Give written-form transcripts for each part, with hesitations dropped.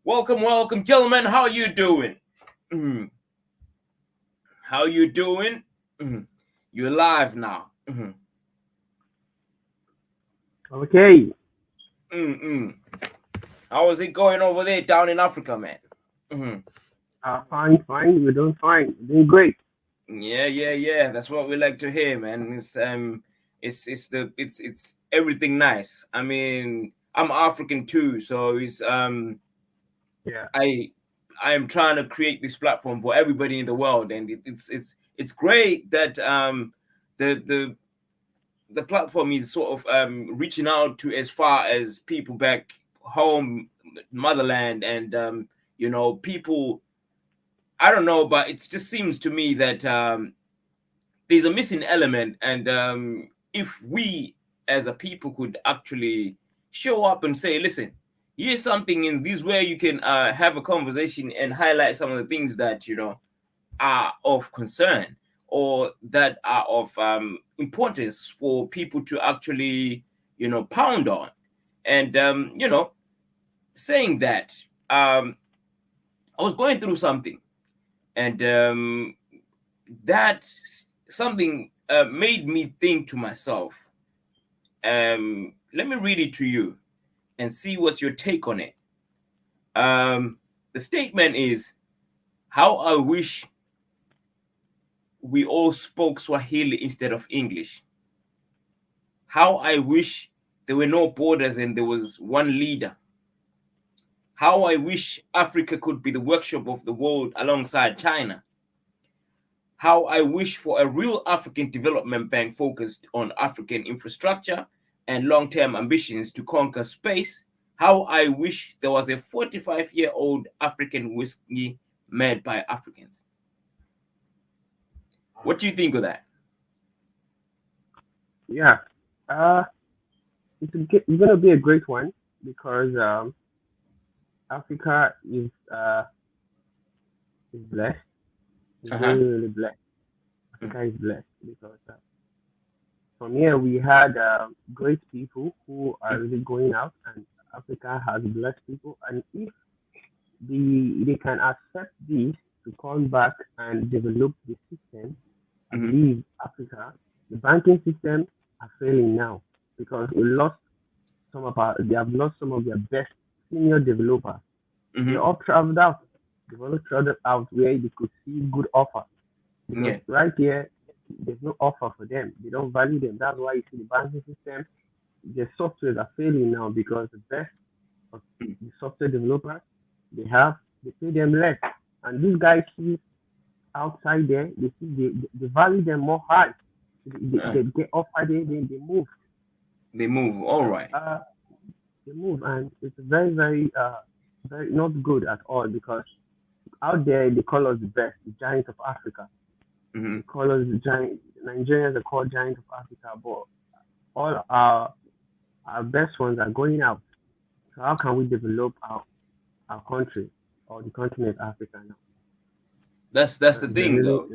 Welcome, gentlemen. How you doing? Mm, How you doing? Mm, You're live now. Okay, Mm. How is it going over there down in Africa, man? Mhm. fine. We're doing fine. We're doing great. Yeah. That's what we like to hear, man. It's everything nice. I mean, I'm African too, so Yeah. I I am trying to create this platform for everybody in the world, and it's great that the the platform is sort of reaching out to as far as people back home, motherland, and people. I don't know, but it just seems to me that there's a missing element, and if we as a people could actually show up and say, listen, here's something in this where you can have a conversation and highlight some of the things that are of concern or that are of importance for people to actually pound on. And saying that, I was going through something, and that something made me think to myself. Let me read it to you and see what's your take on it. The statement is, how I wish we all spoke Swahili instead of English. How I wish there were no borders and there was one leader. How I wish Africa could be the workshop of the world alongside China. How I wish for a real African development bank focused on African infrastructure and long term ambitions to conquer space. How I wish there was a 45-year-old African whiskey made by Africans. What do you think of that? Yeah. Uh, it's gonna be a great one because Africa is blessed. It's Uh huh. really blessed. Africa is blessed because from here we had great people who are really going out, and Africa has blessed people. And if they can accept this to come back and develop the system, I Mm-hmm. believe Africa, the banking system are failing now because they have lost some of their best senior developers. They Mm-hmm. all traveled out. They've all traveled out where they could see good offer because Yeah. right here there's no offer for them. They don't value them. That's why you see the banking system, their softwares are failing now because the best of the software developers they have, they pay them less. And these guys see outside there, they see they value them more high. Uh, They get offer, they move. they move. All So right. they move, and it's very not good at all because out there they call us the best, the giants of Africa. Mm-hmm. They call us the giant. Nigerians are called giants of Africa, but all our best ones are going out. So how can we develop our country or the continent Africa now? That's the It's a thing, really though.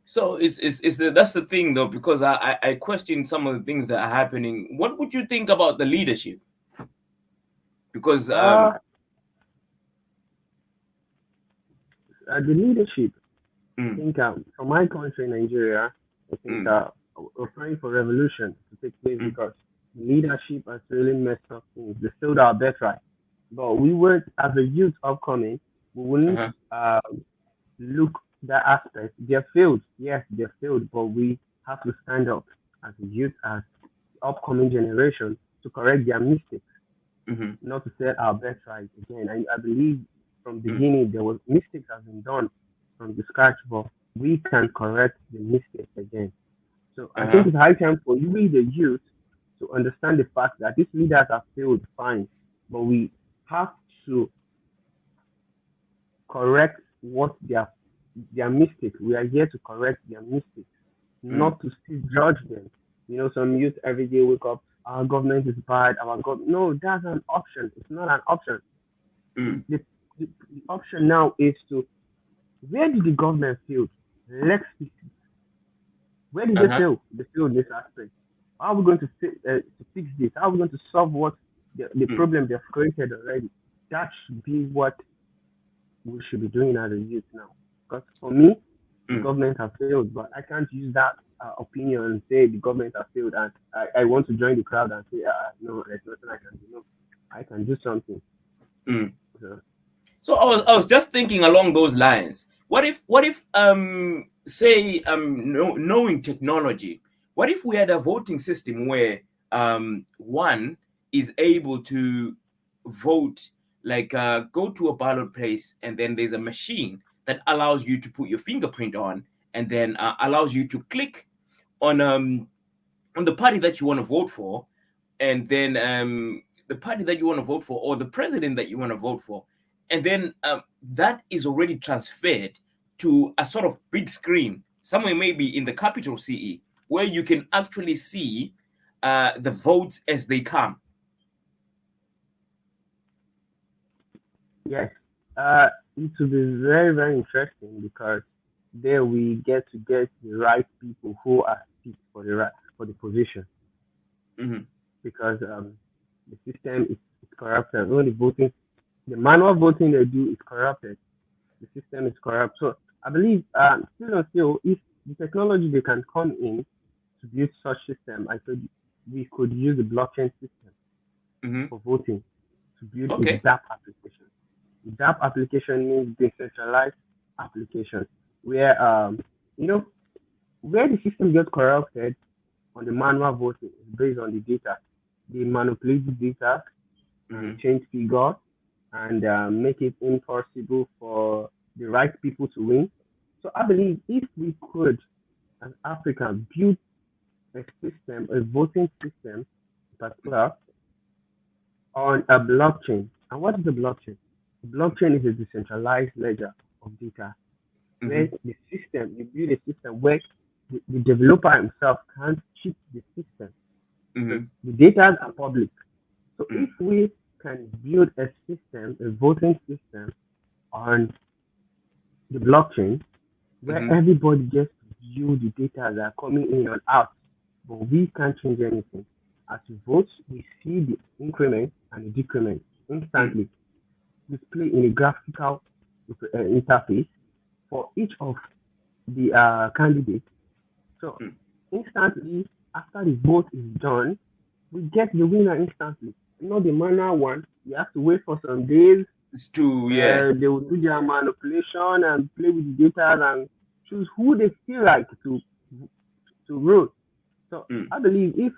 So that's the thing, though, because I question some of the things that are happening. What would you think about the leadership? Because uh, the leadership. I mm, think from my country, Nigeria, I think mm, we're praying for revolution to take place mm, because leadership has really messed up things. They failed our birthright. But we were, as a youth upcoming, we wouldn't uh-huh, look that aspect. They're failed. Yes, they're failed, but we have to stand up as a youth, as the upcoming generation to correct their mistakes, mm-hmm, not to set our birthright again. I believe from mm, beginning there was mistakes have been done from the scratch, but we can correct the mistakes again. So I think uh-huh, it's high time for you, we the youth, to understand the fact that these leaders have failed fine, but we have to correct what their mistakes. We are here to correct their mistakes, mm, not to still judge them. Some youth every day wake up, our government is bad, no, that's an option. It's not an option. mm, The option now is to where did the government fail? Let's fix it. Where did they uh-huh, fail? They failed in this aspect. How are we going to fix this? How are we going to solve what the mm, problem they've created already. That should be what we should be doing as a youth now. Because for me, the mm. government has failed, but I can't use that opinion and say the government has failed, and I want to join the crowd and say, no, there's nothing I can do. No, I can do something. Mm. So, So I was just thinking along those lines. What if say knowing technology, what if we had a voting system where one is able to vote, like go to a ballot place, and then there's a machine that allows you to put your fingerprint on, and then allows you to click on the party that you want to vote for, and then the party that you want to vote for, or the president that you want to vote for, and then that is already transferred to a sort of big screen somewhere, maybe in the capital CE, where you can actually see the votes as they come. yes, it will be very, very interesting because there we get the right people who are fit for the right for the position. Hmm. Because the system is corrupted. When the manual voting they do is corrupted. The system is corrupt. So I believe still and still, if the technology they can come in to build such system, I could we could use the blockchain system Hmm. for voting to build a Okay. DApp application. DApp application means decentralized application where you know where the system gets corrupted on the manual voting is based on the data. They manipulate the data and Hmm. change figure and make it impossible for the right people to win. So I believe if we could, as Africa, build a system, a voting system, in particular, on a blockchain. And what is a blockchain? A blockchain is a decentralized ledger of data where Hmm. the system, you build a system where the developer himself can't cheat the system. So Hmm. the data are public. So Hmm. if we can build a system, a voting system on the blockchain where Hmm. everybody gets to view the data that are coming in and out, but we can't change anything. As we vote, we see the increment and the decrement Hmm. instantly displayed in a graphical interface for each of the candidates. So Hmm. instantly, after the vote is done, we get the winner instantly. Not the manual one. You have to wait for some days. It's true. Yeah. They will do their manipulation and play with the data and choose who they feel like to rule. So Mm. I believe if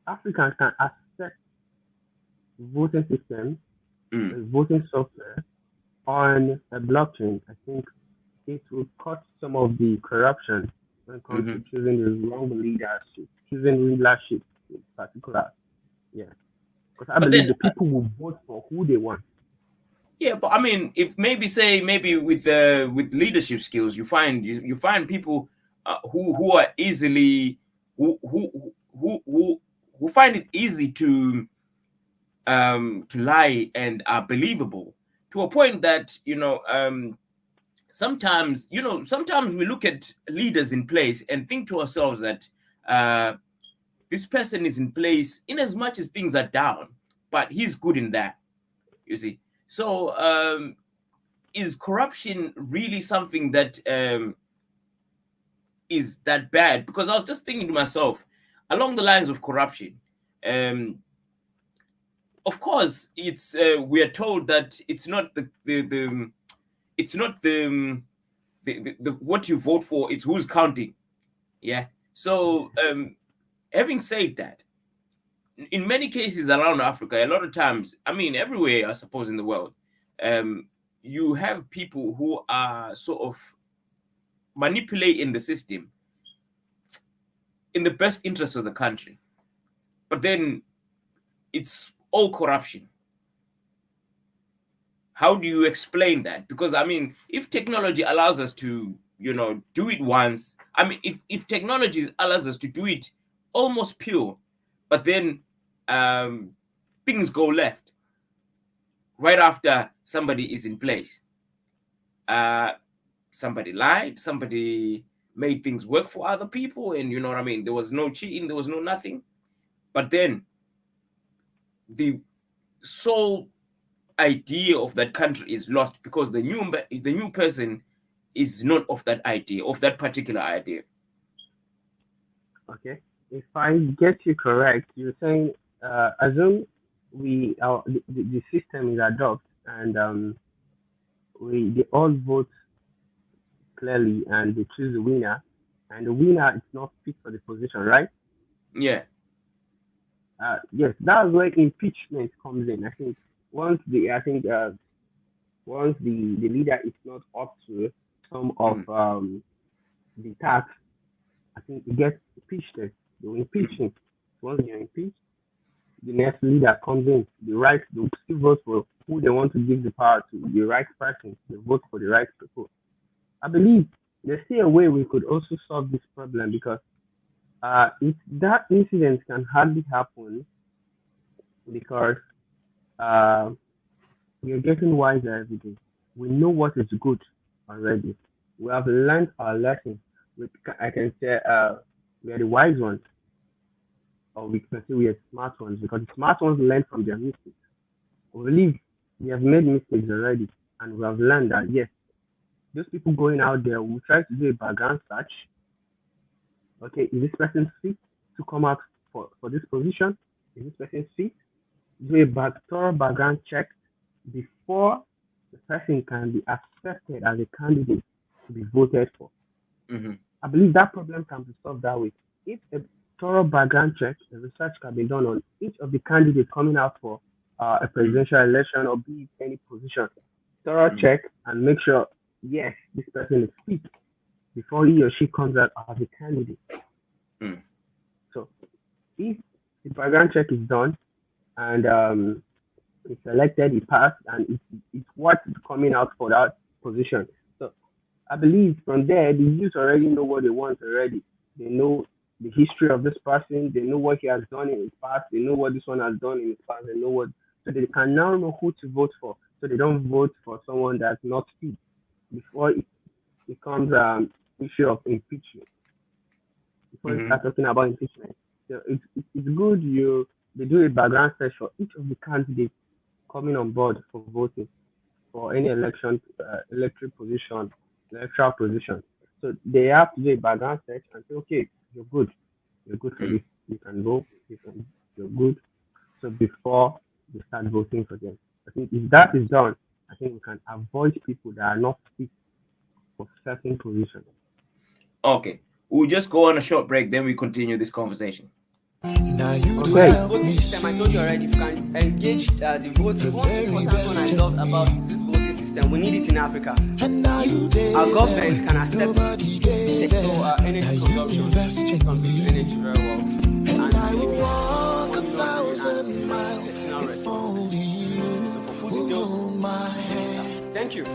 Africans can accept voting system, Mm. voting software on a blockchain, I think it will cut some of the corruption when it comes to Hmm. choosing the wrong leadership, choosing leadership in particular. Yeah, because I But believe then, the people will vote for who they want. yeah, but I mean, if maybe say maybe with leadership skills, you find people who are easily who who who find it easy to lie and are believable to a point that sometimes sometimes we look at leaders in place and think to ourselves that uh, this person is in place in as much as things are down, but he's good in that. You see, so is corruption really something that is that bad? Because I was just thinking to myself, along the lines of corruption, um, of course, it's we are told that it's not the it's not the what you vote for; it's who's counting. Yeah. So having said that, in many cases around Africa, a lot of times, I mean, everywhere, I suppose, in the world, um, you have people who are sort of manipulating the system in the best interest of the country. But then it's all corruption. How do you explain that? Because I mean, if technology allows us to, do it once, I mean, if technology allows us to do it almost pure, but then um, things go left right after somebody is in place. Uh, Somebody lied, somebody made things work for other people, and you know what I mean. There was no cheating, there was no nothing. But then the sole idea of that country is lost because the new person is not of that idea, of that particular idea. Okay. If I get you correct, you're saying assume the system is adopted and we they all vote clearly and they choose the winner, and the winner is not fit for the position, right? Yeah. Yes, that's where impeachment comes in. I think once the leader is not up to some of Mm, the tasks, I think he gets impeached. They will impeach mm, him. Once you're impeached, the next leader comes in. They will still vote for who they want to give the power to, the right person. They vote for the right people. I believe there's still a way we could also solve this problem because that incident can hardly happen because uh, we are getting wiser every day. We know what is good already. We have learned our lesson. I can say we are the wise ones, or we can say we are smart ones because the smart ones learn from their mistakes. We believe we have made mistakes already, and we have learned that yes, those people going out there will try to do a background search. Okay, is this person fit to come out for this position? Is this person fit? Do a thorough background check before the person can be accepted as a candidate to be voted for. mhm, I believe that problem can be solved that way. If a thorough background check, a research can be done on each of the candidates coming out for a mm, presidential election or be it any position, thorough mm, check and make sure, yes, this person is fit before he or she comes out as a candidate. mm, So if the background check is done and it's selected, it passed, and it's what's coming out for that position. So I believe from there, the youth already know what they want already. They know the history of this person. They know what he has done in his past. They know what this one has done in his past. They know what, so they can now know who to vote for. So they don't vote for someone that's not fit before it becomes issue of impeachment. Before you mhm. start talking about impeachment, so it's good they do a background search for each of the candidates coming on board for voting for any electoral position. So they have to do a background search and say, okay, you're good for Mm. this, you can go, you're good. So before they start voting for them, I think if that is done, I think we can avoid people that are not fit for certain positions. Okay, we'll just go on a short break, then we continue this conversation. So Okay, this voting system, I told you already, if you can engage the voting. One important one I love about this voting system, we need it in Africa. If our government can accept it, so energy consumption contribute to energy very well. And if it's money laundering and personal responsibility. So for full details, thank you.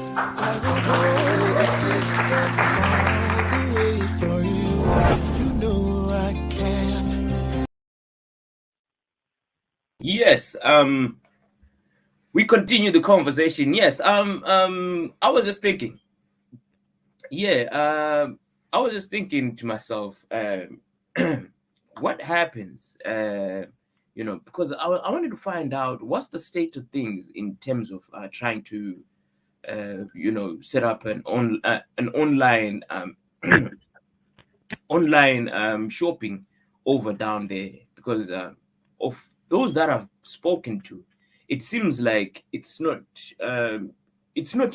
Yes, we continue the conversation. Yes, I was just thinking, yeah, I was just thinking to myself, what happens, because I wanted to find out what's the state of things in terms of trying to, set up an online online shopping over down there because of those that I've spoken to, it seems like it's not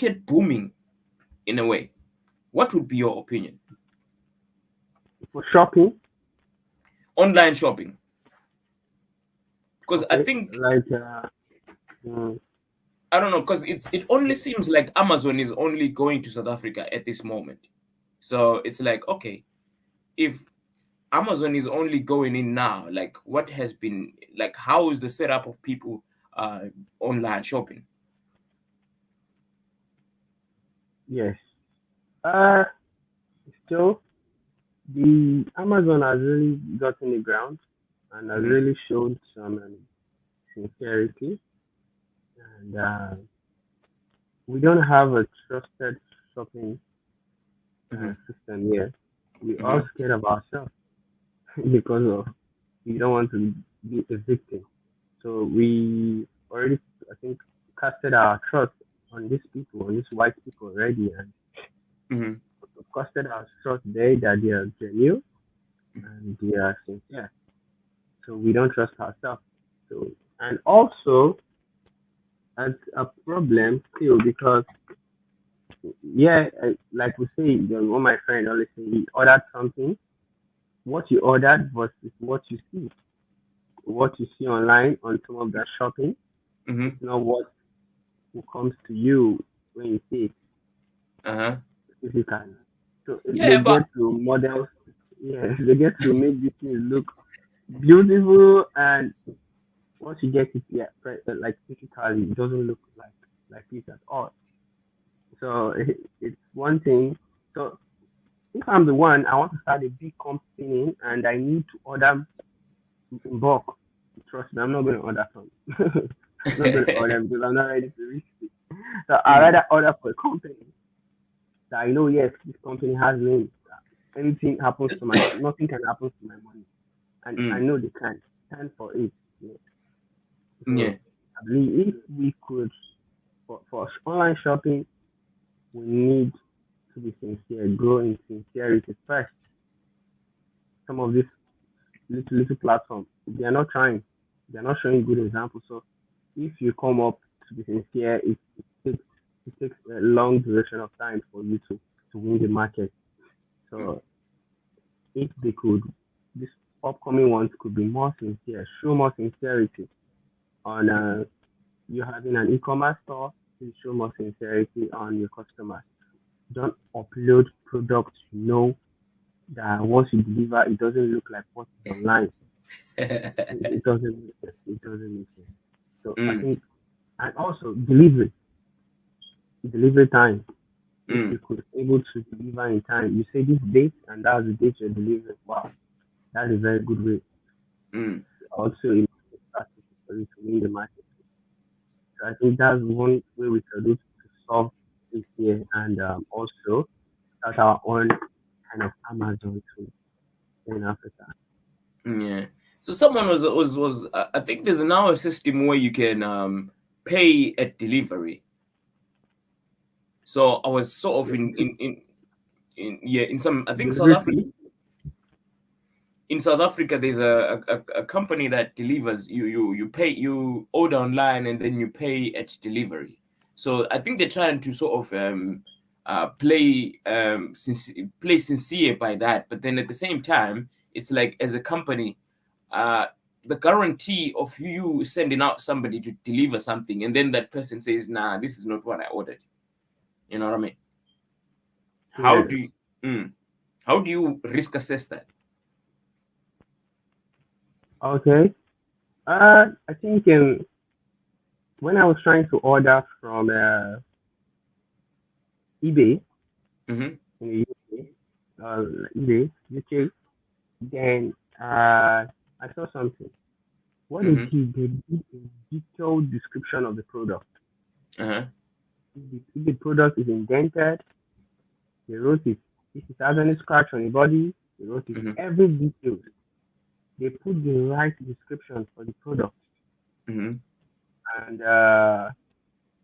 yet booming in a way. What would be your opinion? for shopping, Online shopping, because I okay, think like mm, I don't know because it only seems like Amazon is only going to South Africa at this moment. So it's like okay, if Amazon is only going in now, like what has been like how is the setup of people uh online shopping? yes. Uh, Still, the Amazon has really gotten the ground and has Hmm. really showed some sincerity. And we don't have a trusted shopping Hmm. system here. We are Hmm. scared of ourselves because of we don't want to be a victim. So we already, I think, casted our trust on these people, on these white people already, and Mm-hmm. casted our trust there that they are genuine and they are sincere. So we don't trust ourselves. So, and also, that's a problem too because yeah, like we say, one my friend always say he ordered something. What you ordered versus what you see online on some of that shopping. Mm-hmm. It's not what comes to you when you see it Uh-huh. physically. So they Yeah, but get to models, yeah, they get to make these things look beautiful, and once you get it, yeah, like physically, it doesn't look like it at all. So it's one thing. So if I'm the one, I want to start a big company and I need to order in bulk. Trust me, I'm not going to order from. I'm not going to order because I'm not ready to risk it. So I Mm, rather order for a company that I know, yes, this company has name. Anything happens to my, nothing can happen to my money, and I mm, know they can stand for it. Yeah. yeah. So I believe if we could, for online shopping, we need to be sincere, grow in sincerity first. Some of these little platforms, they are not trying, they are not showing good examples. So if you come up to be sincere, takes it takes a long duration of time for you to win the market. Mm, So if they could, these upcoming ones could be more sincere, show more sincerity on you having an e-commerce store, please show more sincerity on your customers. Don't upload products you know that once you deliver, it doesn't look like what is online. It doesn't make sense. It doesn't make sense. So I mm, think, and also delivery time. If mm, you could able to deliver in time, you say this date and that's the date you're delivering. Wow, that's a very good way. mm. Also, a market strategy for you to win the market. So I think that's one way we can do to solve this here, and also start our own kind of Amazon too in Africa. Yeah. So someone I think there's now a system where you can pay at delivery. So I was sort of in yeah, in some, I think South Delivery Africa, fee. in South Africa there's a company that delivers. You pay, you order online and then you pay at delivery. So I think they're trying to sort of play sincere by that, but then at the same time it's like, as a company, uh the guarantee of you sending out somebody to deliver something and then that person says, nah, this is not what I ordered. You know what I mean? How Yes. do you mm, how do you risk assess that? Okay. I think when I was trying to order from eBay Mm-hmm. in the UK, eBay UK, then I saw something. What they Mm-hmm. did, they did a detailed description of the product. Uh-huh. If the product is indented, they wrote it. If it has any scratch on the body, they wrote it. Mm-hmm. Every detail. They put the right description for the product, Mm-hmm. and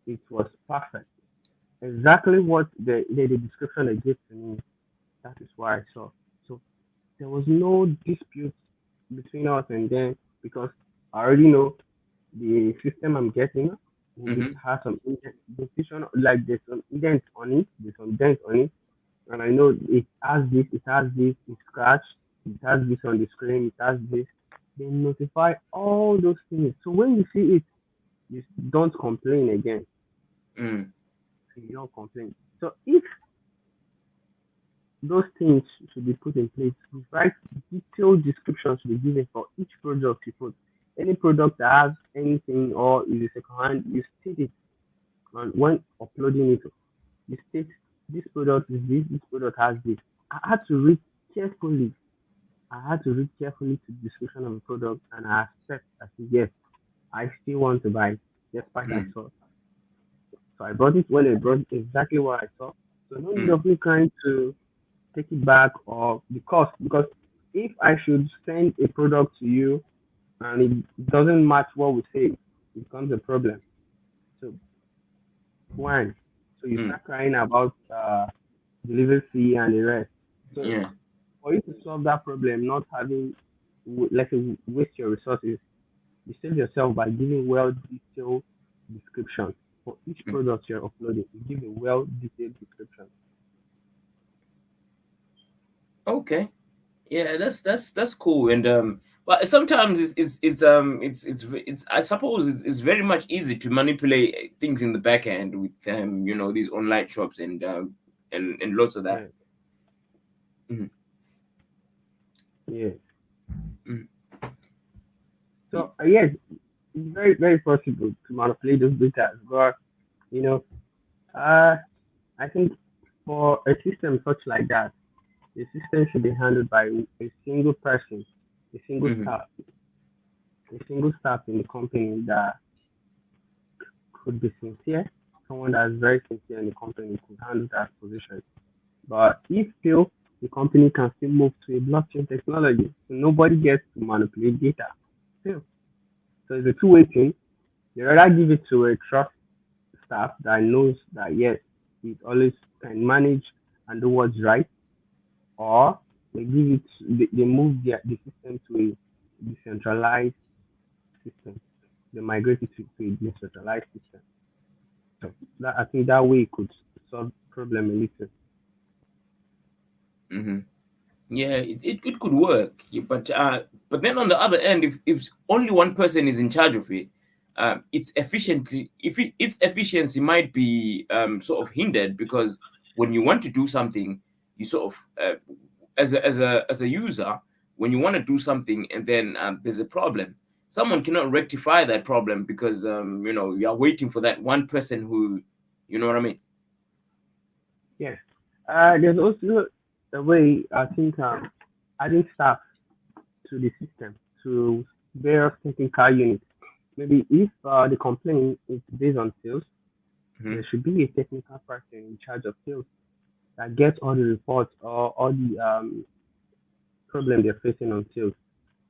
it was perfect. Exactly what the description they gave to me. That is what I saw. So there was no dispute between us and them because I already know the system I'm getting will be Mm-hmm. has some decision, like there's some indent on it, there's some dent on it, and I know it has this, it's scratched, it has this on the screen, it has this. They notify all those things. So when you see it, you don't complain again. Mm. You don't complain. So if those things should be put in place, right? Detailed descriptions should be given for each product you put. Any product that has anything or is a second hand, you state it. And when uploading it, you state this product is this product has this. I had to read carefully. I had to read carefully to the description of the product and I accept. I said, yes, I still want to buy it, despite I Mm. saw. So I bought it when I brought exactly what I saw. So no need Mm. of me trying to take it back or the cost, because if I should send a product to you and it doesn't match what we say, it becomes a problem. So one, so you Mm. start crying about delivery fee and the rest. So Yeah. for you to solve that problem, not having let's say waste your resources, you save yourself by giving well detailed description for each Mm. product you're uploading. You give a well detailed description. Okay. Yeah, that's cool. And but sometimes it's I suppose it's very much easy to manipulate things in the back end with these online shops and lots of that. Yeah, Mhm. yeah. Mhm. So yes, it's very possible to manipulate those data, but you know, uh, I think for a system such like that, the system should be handled by a single person, a single Mhm. staff, a single staff in the company that could be sincere. Someone that's very sincere in the company could handle that position. But if still the company can still move to a blockchain technology, so nobody gets to manipulate data. Still. So it's a two-way thing. You rather give it to a trust staff that knows that yes, it always can manage and do what's right, or they move the system to a decentralized system. They migrate it to a decentralized system. So that I think that way it could solve the problem a little. Mhm. Yeah, it could work. But then on the other end, if only one person is in charge of it, its efficiently if its efficiency might be sort of hindered, because when you want to do something, you sort of as a user, when you want to do something and then there's a problem, someone cannot rectify that problem because you are waiting for that one person who, you know what I mean. Yes. There's also a way I think adding staff to the system to various technical units. Maybe if the complaint is based on sales, Hmm. there should be a technical person in charge of sales that gets all the reports or all the problem they're facing on sales.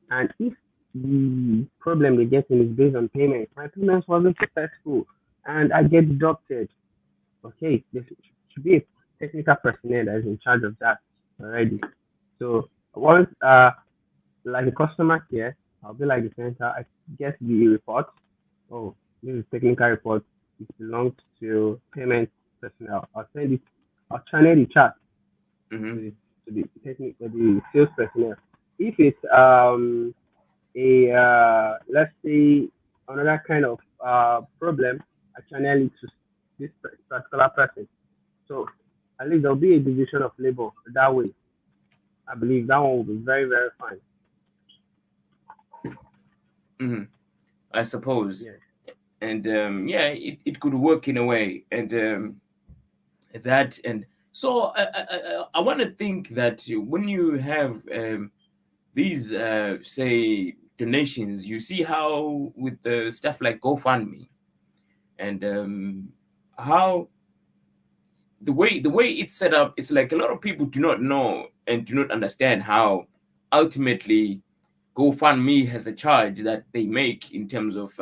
And if the problem they're getting is based on payment, my payments wasn't successful and I get deducted. Okay, there should be a technical personnel that is in charge of that already. So once like a customer care, I'll be like the center. I get the report. Oh, this is technical report. It belongs to payment personnel. I'll send it. I'll channel the chat to Hmm. the sales personnel. If it's a let's say another kind of problem, I channel it to this particular person. So at least there'll be a division of labor that way. I believe that one will be very fine. Hmm. I suppose. Yes. And yeah, it could work in a way. And that and so I want to think that when you have these say donations, you see how with the stuff like GoFundMe and how the way it's set up, it's like a lot of people do not know and do not understand how ultimately GoFundMe has a charge that they make in terms of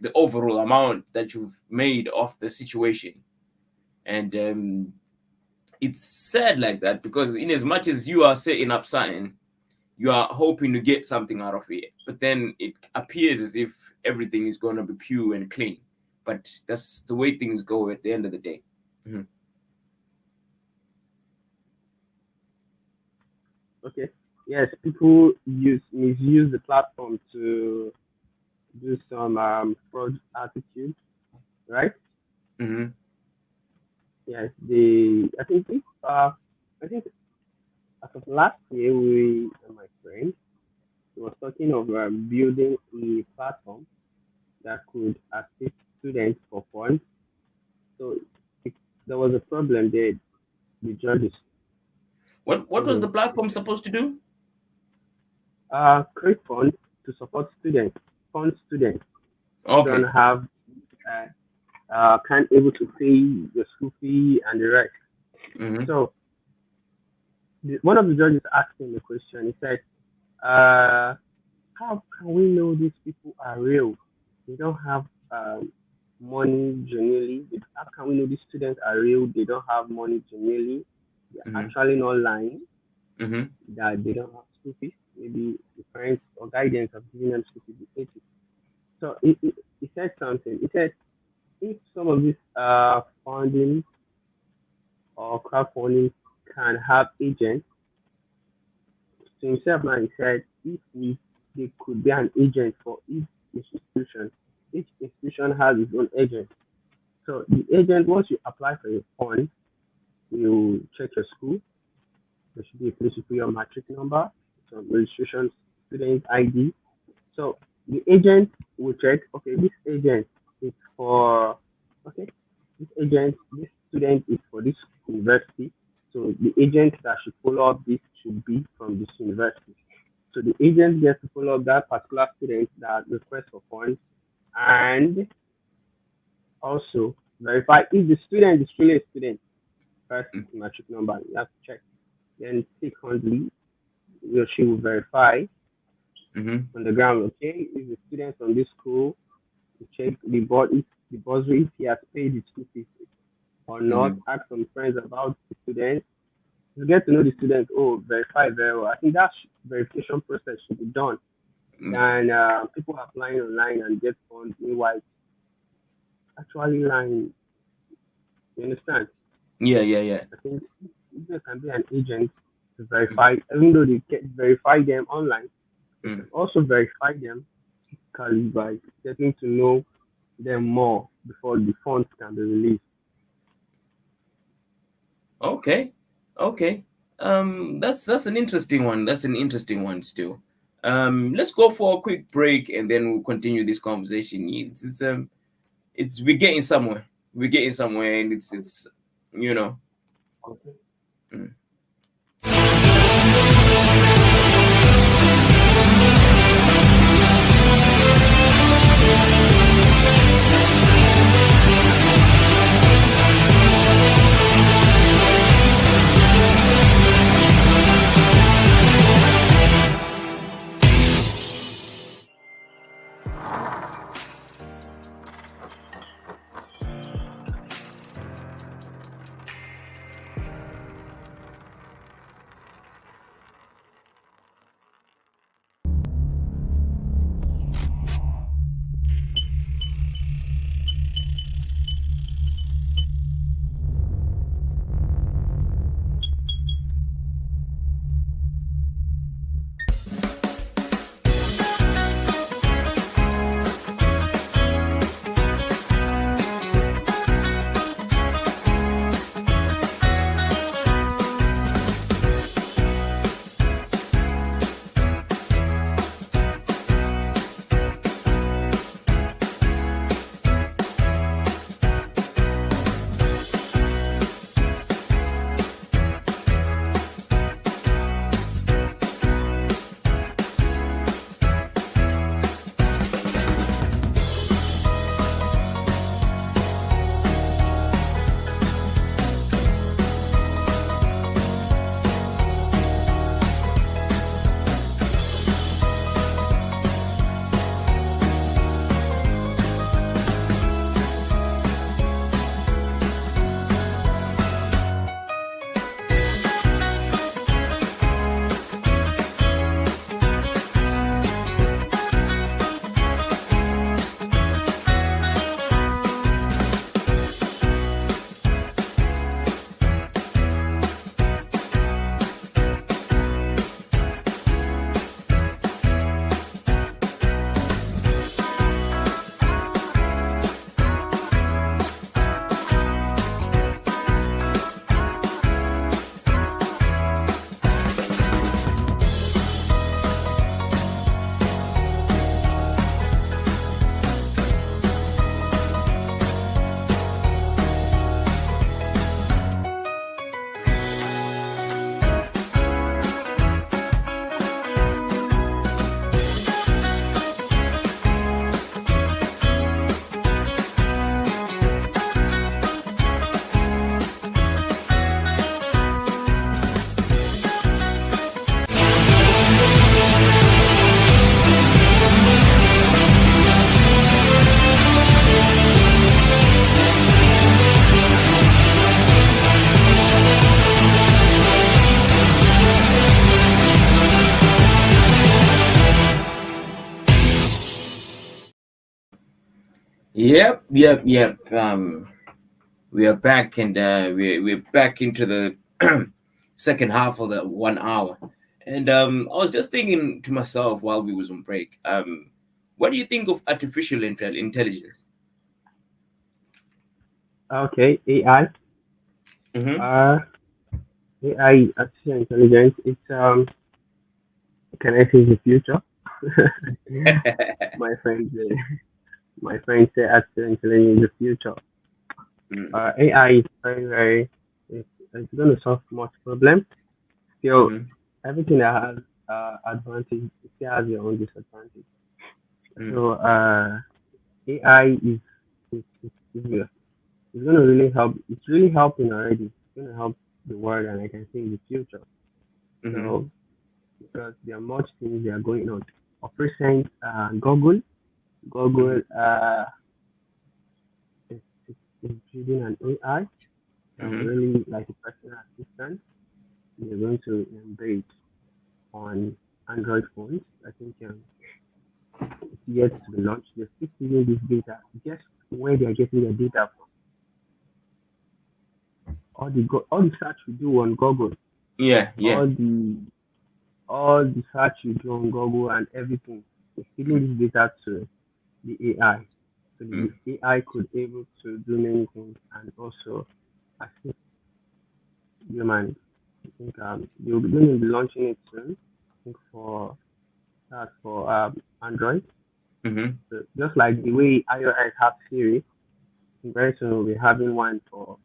the overall amount that you've made of the situation. And it's sad like that because in as much as you are setting up something, you are hoping to get something out of it, but then it appears as if everything is going to be pure and clean. But that's the way things go at the end of the day. Mhm. Okay. Yes, people misuse the platform to do some fraud attitude, right? Mhm. Yes, the I think as of last year we and my friend was talking of building a platform that could assist students for fun. So if there was a problem there, the judges What told was the him platform supposed to do? create funds to support students, fund students who don't Okay. have uh, can't able to pay the school fee and the rest. Mhm. So one of the judges asked him a question. He said, uh, how can we know these people are real? They don't have money genuinely. How can we know these students are real? They don't have money genuinely. They're Mm-hmm. actually not lying. Mm-hmm. That they don't have school fees. Maybe the parents or guidance have given them school fees. They pay it. So he said something. He said if some of these funding or crowdfunding can have agents to himself now, he said if we they could be an agent for institution, each institution has its own agent. So the agent, once you apply for a fund, you check your school. There should be a place to put your matric number, some registration, student ID. So the agent will check, okay, this agent is for, okay, this student is for this university. So the agent that should follow up this should be from this university. So the agent gets to follow up that particular student that requests for funds and also verify if the student is truly a student. First, the matric number, you have to check. Then secondly, he or she will verify Mm-hmm. on the ground, okay, if the student from this school, you check the board, if the bursary, if he has paid his school fees or not, Mm-hmm. ask some friends about the student. You get to know the student, oh, verify very well. I think that verification process should be done than people applying online and get funds meanwhile actually lying. You understand? Yeah, yeah, yeah. I think if there can be an agent to verify, even though they can verify them online, they Mm. can also verify them physically by getting to know them more before the funds can be released. Okay, okay. That's an interesting one. That's an interesting one still. Let's go for a quick break and then we'll continue this conversation. It's we're getting somewhere. We're getting somewhere, and it's you know. Okay. Mm. Yep. We are back, and we're back into the second half of the 1 hour. And I was just thinking to myself while we was on break. What do you think of artificial intelligence? Okay, AI. Mm-hmm. Uh, AI, artificial intelligence. It's can I say the future? my friend, my friend said artificial intelligence is the future. AI is very. It's going to solve much problems. Still, Mm-hmm. everything that has advantage, it still has your own disadvantage. Mm-hmm. So AI is going to really help. It's really helping already. It's going to help the world, and I can say in the future. Mm-hmm. So because there are much things that are going on. Of recent, Google is, is building an AI that will Mm-hmm. really like a personal assistant. They're going to embed on Android phones. I think it's yet to be launched. They're still using this data. Guess where they are getting their data from? All the search you do on Google, Yeah. all the all the search you do on Google and everything, they're feeding this data to the AI. So the Mm-hmm. AI could able to do many things and also assist humans. I think they'll be going to be launching it soon. I think for Android. Mm-hmm. So just like the way iOS have Siri, very soon we'll be having one for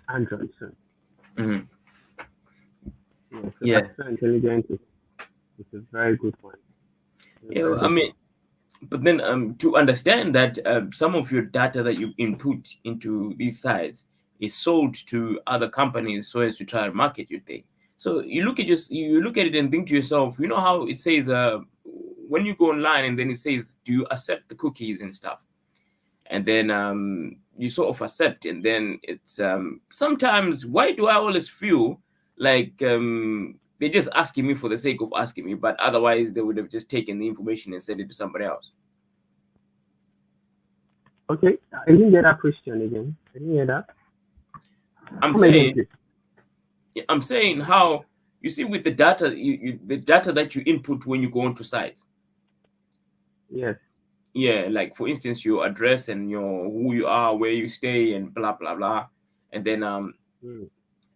Android soon. Mm-hmm. Yeah, so Yeah. artificial intelligence is a very good one. It's a Yeah. very I good mean, one. but then to understand that some of your data that you input into these sites is sold to other companies so as to try and market your thing. So you look at it and think to yourself, you know how it says when you go online and then it says, do you accept the cookies and stuff? And then you sort of accept, and then it's sometimes, why do I always feel like they're just asking me for the sake of asking me, but otherwise they would have just taken the information and sent it to somebody else. Okay, I didn't get that question again. I didn't hear that. I'm Come again, saying, please. I'm saying how you see with the data, the data that you input when you go onto sites. Yes. Yeah, like for instance, your address and your who you are, where you stay, and blah blah blah, and then Mm.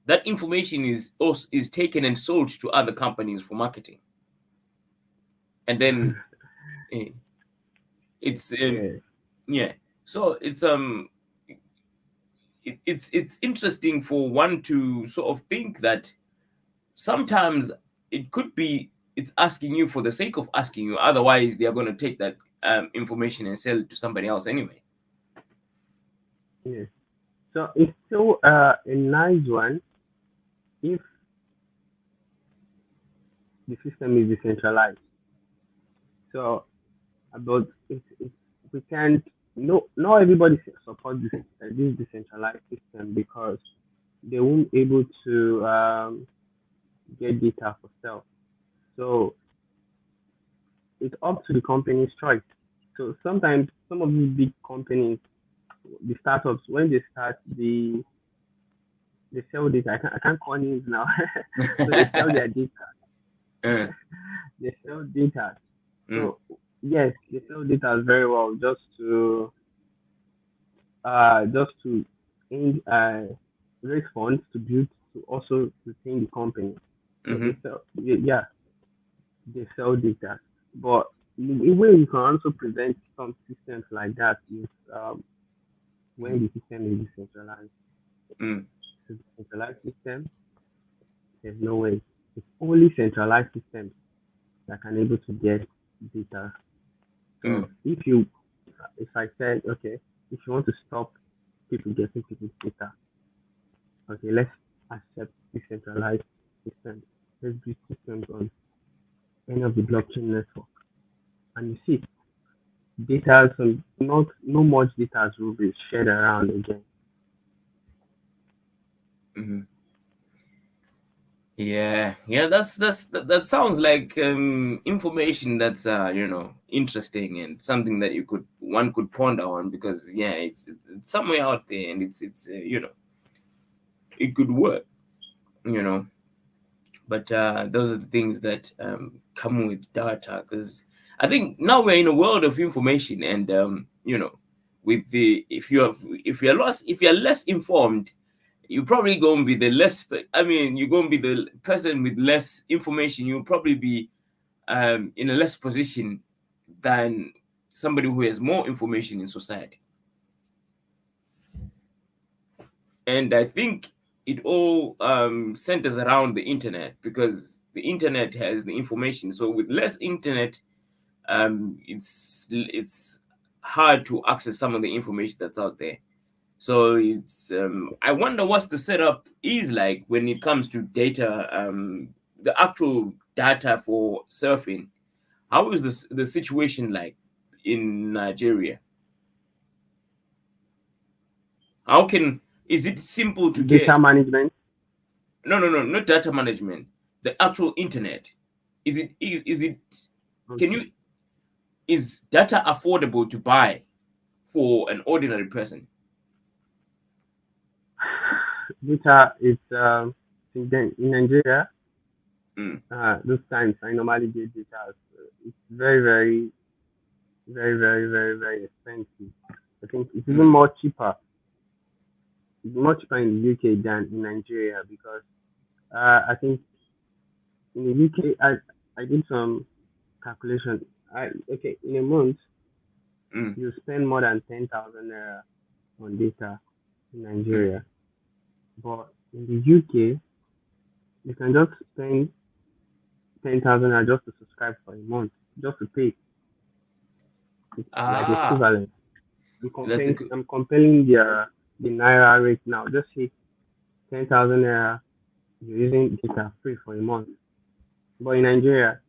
that information is also is taken and sold to other companies for marketing, and then eh, it's Yeah. yeah. So it's interesting for one to sort of think that sometimes it could be it's asking you for the sake of asking you. Otherwise, they are going to take that information and sell it to somebody else anyway. Yes. So it's still a nice one if the system is decentralized. So about it we can't no not everybody support this decentralized system because they won't able to get data for sale. So it's up to the company's choice. So sometimes some of these big companies, the startups, when they start, they sell data. I can't call names now. So they sell their data. Uh, They sell data. mm, So yes, they sell data very well just to in, raise funds to build to also retain the company. So mm-hmm, yeah, they sell data. But the way you can also prevent some systems like that is when the system is decentralized. mm, So decentralized system, there's no way. It's only centralized systems that can able to get data. mm, So if I said, okay, if you want to stop people getting people's data, okay, let's accept decentralized systems. Let's build systems on any of the blockchain network. And you see, data, so not no much data will be shared around again. mm-hmm. Yeah, yeah, that sounds like information that's interesting and something that one could ponder on, because yeah, it's somewhere out there, and it's it could work, you know. But those are the things that come with data, because I think now we're in a world of information, and with the if you're lost, if you're less informed, you're probably going to be the less, I mean, you're going to be the person with less information. You'll probably be in a less position than somebody who has more information in society. And I think it all centers around the internet, because the internet has the information. So with less internet, it's hard to access some of the information that's out there. So it's I wonder what's the setup is like when it comes to data, the actual data for surfing. How is the situation like in Nigeria? How can is it simple to Data get? management. No, not data management. The actual internet. Is it? Can Okay. you? Is data affordable to buy for an ordinary person? Data is in Nigeria. Mm, Those times I normally get data. It's very, very, very, very, very, very expensive. I think it's even mm. more cheaper. It's more cheaper in the UK than in Nigeria because I think in the UK I did some calculation. Okay, in a month Mm, you spend more than 10,000 naira on data in mm. Nigeria, but in the UK you can just spend 10,000 naira just to subscribe for a month, just to pay. It's like Ah, equivalent. that's a good. I'm comparing the naira rate now. Just say 10,000 naira you're using data free for a month. But in Nigeria,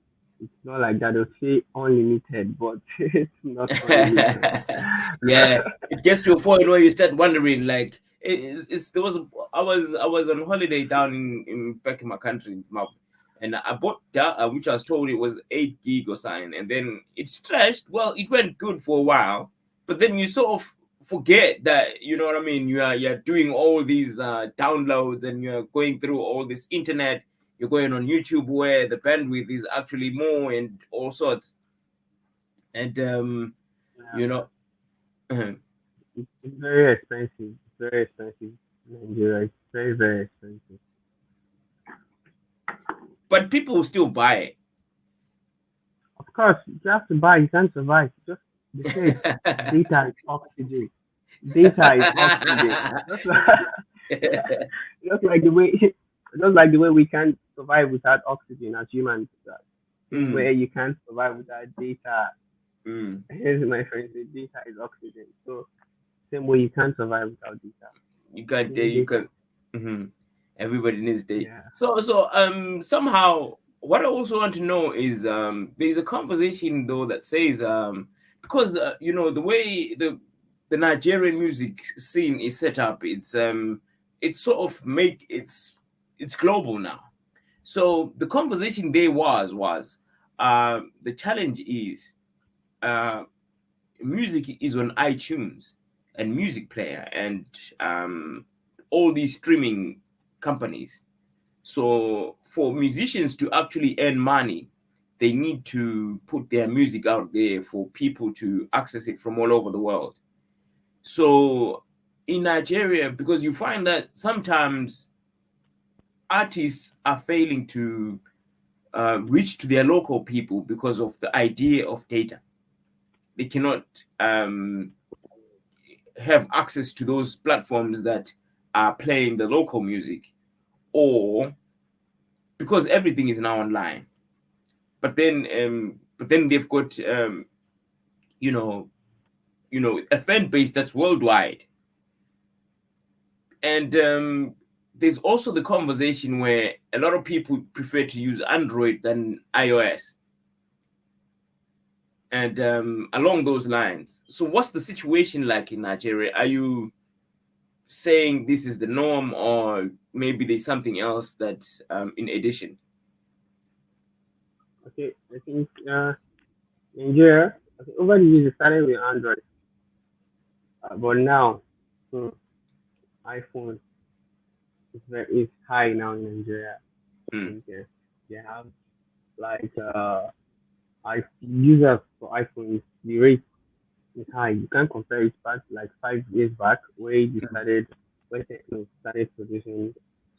it's not like that. They'll say unlimited, but it's not unlimited. Yeah, it gets to a point where you start wondering, like, there was I was on holiday down in back in my country, and I bought data, which I was told it was 8 gig or something, and then it stretched. Well, it went good for a while, but then you sort of forget that, you know what I mean. You're doing all these downloads, and you're going through all this internet. You're going on YouTube where the bandwidth is actually more, and all sorts. And you Yeah, know, it's very expensive. It's very expensive in Nigeria. It's very, very expensive. but people will still buy Of course, you have to buy. You can't survive. Just they said it. data is oxygen. Data is oxygen. Just like, just like the way, just like the way we can't survive without oxygen as humans. Same way Mm, you can't survive without data. mm. Here's my friend say data is oxygen. So same way you can't survive without data. You can't, You need you data. can. Mhm. Everybody needs data. Yeah. So somehow what I also want to know is there's a conversation though that says because the way the Nigerian music scene is set up, it's sort of make it's global now. So the conversation there was the challenge is uh music is on iTunes and music player and um, all these streaming companies. So for musicians to actually earn money, they need to put their music out there for people to access it from all over the world. So in Nigeria, because you find that sometimes artists are failing to reach to their local people because of the idea of data. They cannot um, have access to those platforms that are playing the local music, or because everything is now online. But then they've got you know a fan base that's worldwide. And there's also the conversation where a lot of people prefer to use Android than iOS, and along those lines. So what's the situation like in Nigeria? Are you saying this is the norm, or maybe there's something else that's in addition? Okay, I think Nigeria, okay, over the years it started with Android, but now iPhone is high now in Nigeria. I Mm. think they have like users for iPhone, the rate is high. You can't compare it back like 5 years back where Techno started producing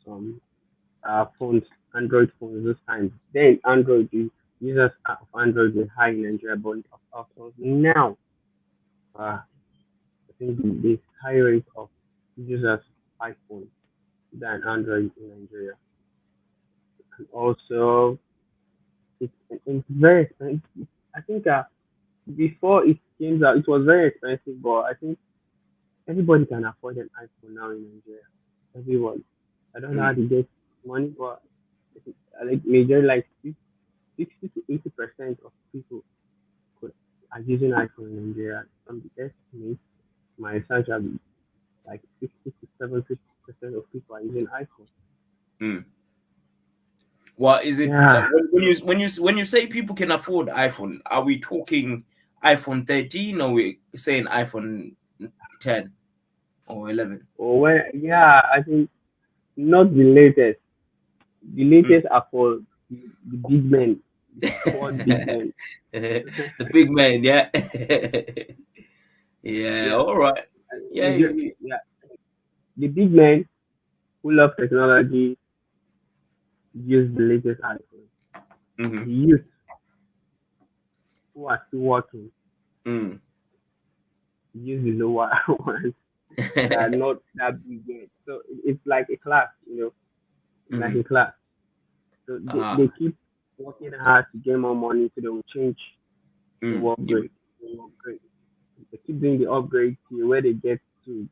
some phones, Android phones those times. Then Android users of Android were high in Nigeria, but of course now I think the high rate of users of iPhone than Android in Nigeria. And also it's very expensive. I think before it came out, it was very expensive, but I think everybody can afford an iPhone now in Nigeria. Everyone. I don't know how Mm. to get money, but like major like 60 to 80% of people could are using iPhone in Nigeria. From the estimate, my research have been like 60 to 70% of people are using iPhone. Mm. Well, is it like Yeah. when you say people can afford iPhone? Are we talking iPhone 13, or we saying iPhone 10 or 11? Or when yeah, I think not the latest. The Mm. latest are for the big men, the so-called big men. The big man, yeah. Yeah, Yeah, all right. Yeah. yeah, the big men who love technology use the latest iPhone. Mm-hmm. The youth who are still working Mm. use the lower ones that are not that big yet. So it's like a class, it's like Mm-hmm. a class. So they Ah. keep working hard to get more money, so they will change, they Mm. will upgrade, they will upgrade. They keep doing the upgrade till where they get to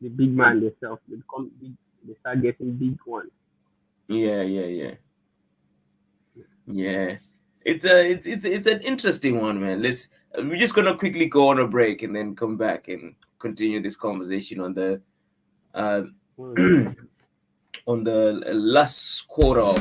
the big Mm. man themselves. They become big, they start getting big ones. Yeah. Yeah. It's an interesting one, man. We're just gonna quickly go on a break and then come back and continue this conversation on the uh Mm. on the last quarter of.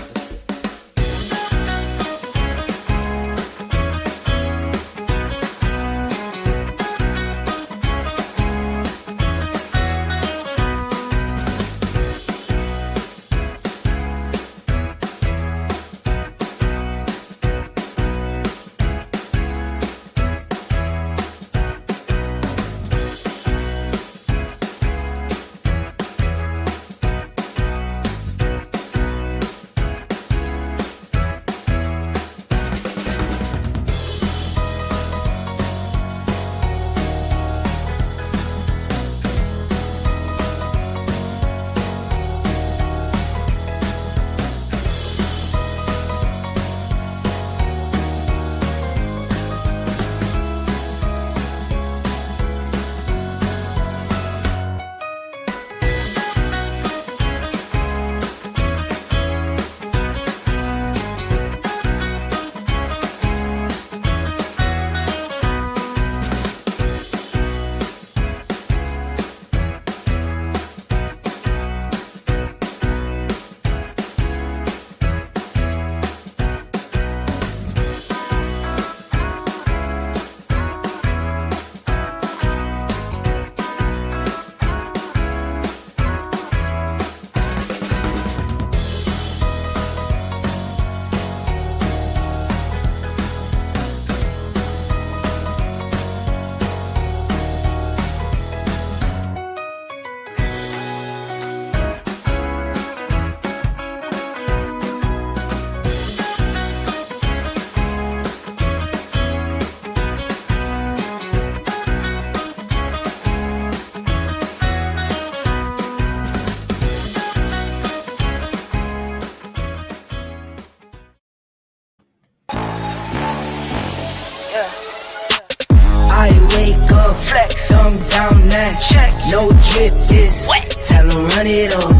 I wake up, flex, I'm down now. Check, no drip, this wet. Tell 'em run it up.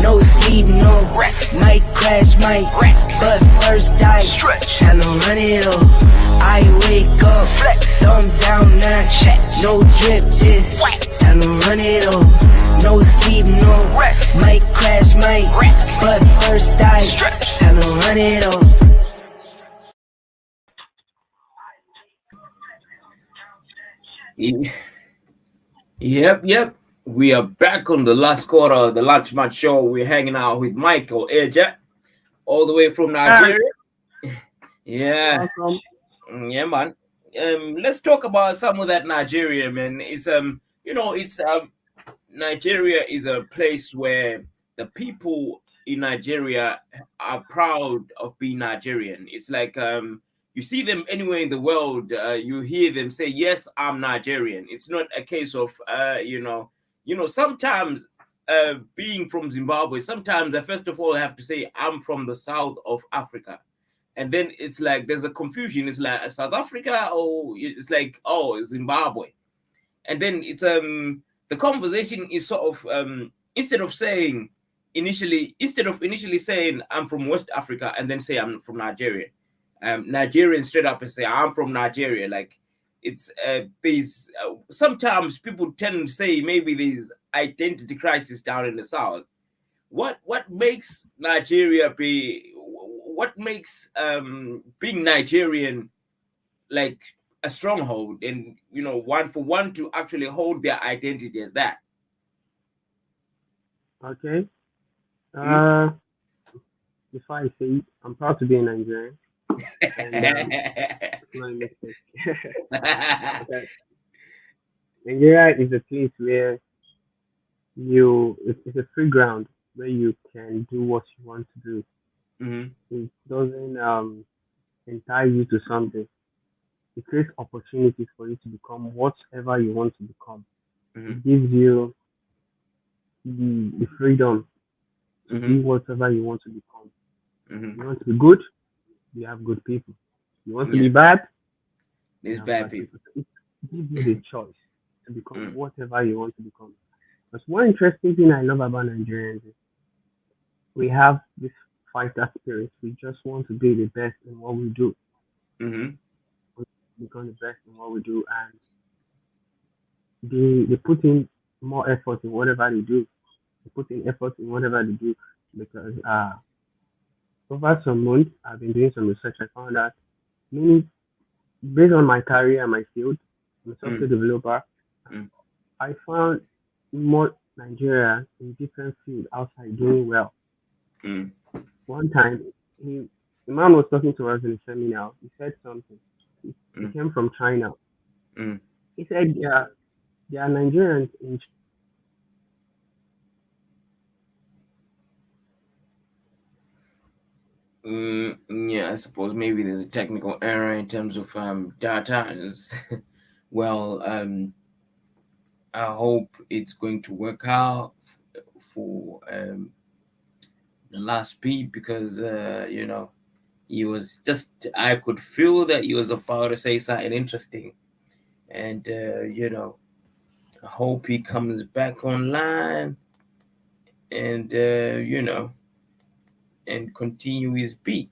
No sleep, no rest. Might crash, might wreck, but first I stretch. Tell 'em run it up. I wake up, flex, I'm down now. Check, no drip, this wet. Tell 'em run it up. no rest. Might crash, might wreck, but first I tell her run it up. Yep. We are back on the last quarter of the Lunch Match Show. We're hanging out with Michael Ejeh, all the way from Nigeria. Yeah, Welcome. yeah, man. Let's talk about some of that Nigeria, man. It's Nigeria is a place where the people in Nigeria are proud of being Nigerian. It's like you see them anywhere in the world, you hear them say, "Yes, I'm Nigerian." It's not a case of sometimes being from Zimbabwe. Sometimes I first of all have to say I'm from the south of Africa, and then it's like there's a confusion. It's like South Africa, or it's like Zimbabwe, and then it's the conversation is sort of instead of initially saying I'm from West Africa and then say I'm from Nigeria, Nigerian straight up and say I'm from Nigeria. Like it's these sometimes people tend to say maybe there's identity crisis down in the south. What makes Nigeria what makes being Nigerian like a stronghold, and one to actually hold their identity as that? Okay. Before I say it, I'm proud to be a Nigerian, and it's not a mistake. Okay. Nigeria is a place where it's a free ground where you can do what you want to do. Mhm, It doesn't entice you to something. It creates opportunities for you to become whatever you want to become. mhm, It gives you the freedom to be mhm, whatever you want to become. mhm. You want to be good, you have good people. You want to Yeah, be bad, you there's have bad bad people. people. So it gives you the choice to become Mm, whatever you want to become. But one interesting thing I love about Nigerians is we have this fighter spirit. We just want to be the best in what we do. mhm, We become the best in what we do, and they put in more effort in whatever they do. They put in effort in whatever they do because over some months I've been doing some research. I found out many based on my career and my field, I'm a software mm, developer. mm, I found more Nigeria in different fields outside doing well. mm, One time, the man was talking to us in a seminar. He said something. He mm, came from China. mm. He said there are Nigerians in Yeah, I suppose maybe there's a technical error in terms of data. Well, I hope it's going to work out for the last beat, because he was just, I could feel that he was about to say something interesting, and I hope he comes back online and and continue his beat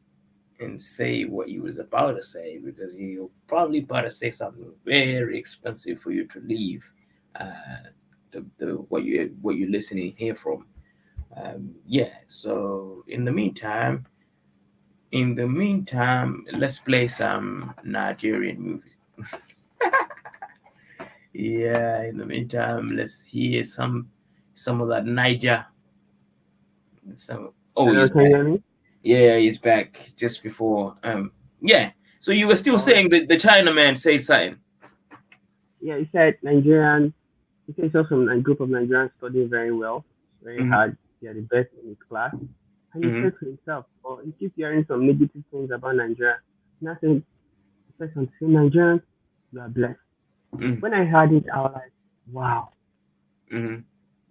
and say what he was about to say, because he'll probably about to say something very expensive for you to leave the what you're listening here from. Yeah. So in the meantime, let's play some Nigerian movies. Yeah. In the meantime, let's hear some of that Niger. Oh, Hello, he's can you back. hear me? Yeah, he's back just before. Yeah. So you were still All right. saying that the Chinaman said something. Yeah, he said Nigerian. He said he saw some a group of Nigerians studying very well, very Mm-hmm. hard. They are the best in his class. And he Mm-hmm. said to himself, oh, he keeps hearing some negative things about Nigeria. And I said, he said something, say, Nigerians, you are blessed. Mm-hmm. When I heard it, I was like, wow. Mm-hmm.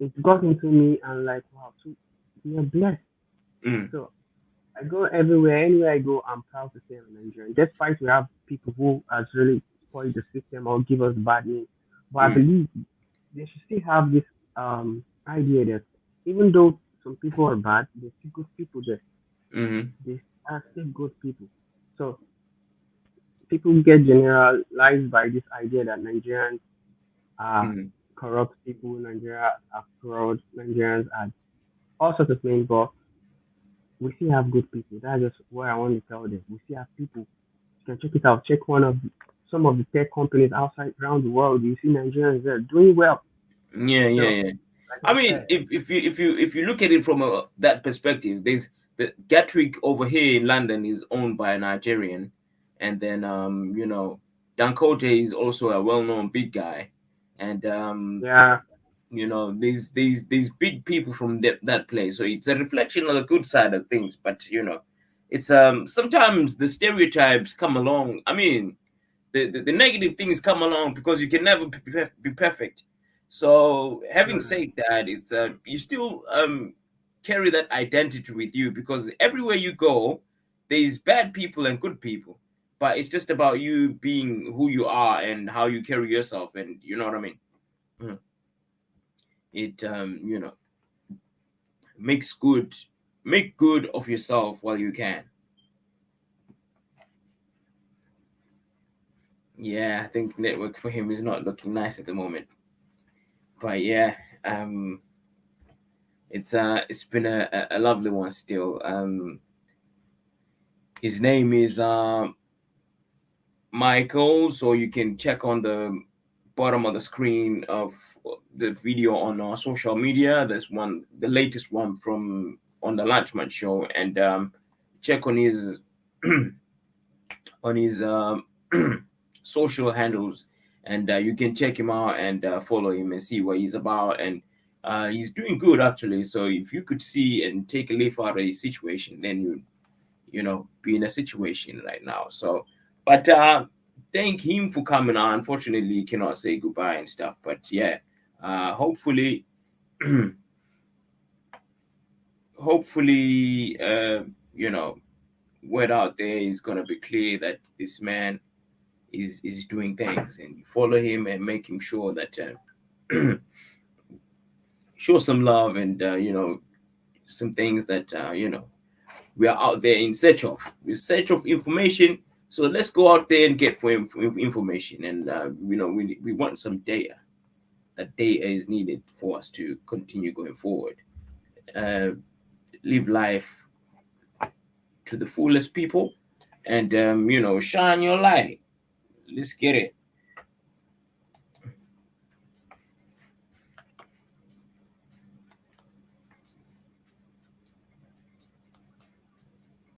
It got into me and like, wow, so we are blessed. Mm-hmm. So I go everywhere, anywhere I go, I'm proud to say I'm Nigerian. Despite we have people who has really spoiled the system or give us bad name. But I believe they should still have this idea that even though some people are bad, there's still good people there. Mm-hmm. They are still good people. So people get generalized by this idea that Nigerians are Mm-hmm. corrupt people in Nigeria are fraud. Nigerians are all sorts of things, but we still have good people. That's just what I want to tell them. We still have people. You can check it out. Check some of the tech companies outside around the world. You see Nigerians there doing well. Yeah, So, yeah. like I I mean, said, if you look at it from that perspective, there's the Gatwick over here in London is owned by a Nigerian, and then Dangote is also a well-known big guy, and yeah, these big people from that place. So it's a reflection of the good side of things, but it's sometimes the stereotypes come along. I mean, the negative things come along because you can never be perfect. So having mm, said that, it's you still carry that identity with you, because everywhere you go, there's bad people and good people, but it's just about you being who you are and how you carry yourself, and you know what I mean. Mhm. It makes good make good of yourself while you can. Yeah, I think network for him is not looking nice at the moment, but yeah, it's been a lovely one still. His name is Michael, so you can check on the bottom of the screen of the video on our social media. There's one, the latest one from on the Lunchman show, and check on his on his social handles, and you can check him out and follow him and see what he's about. And he's doing good actually. So if you could see and take a leaf out of his situation, then you be in a situation right now. So, but thank him for coming on. Unfortunately, he cannot say goodbye and stuff. But yeah, hopefully, hopefully, word out there is gonna be clear that this man is doing things, and you follow him and make him sure that show some love, and some things that we are out there in search of information. So let's go out there and get for information, and we want some data. That data is needed for us to continue going forward. uh, Live life to the fullest, people, and shine your light. Let's get it.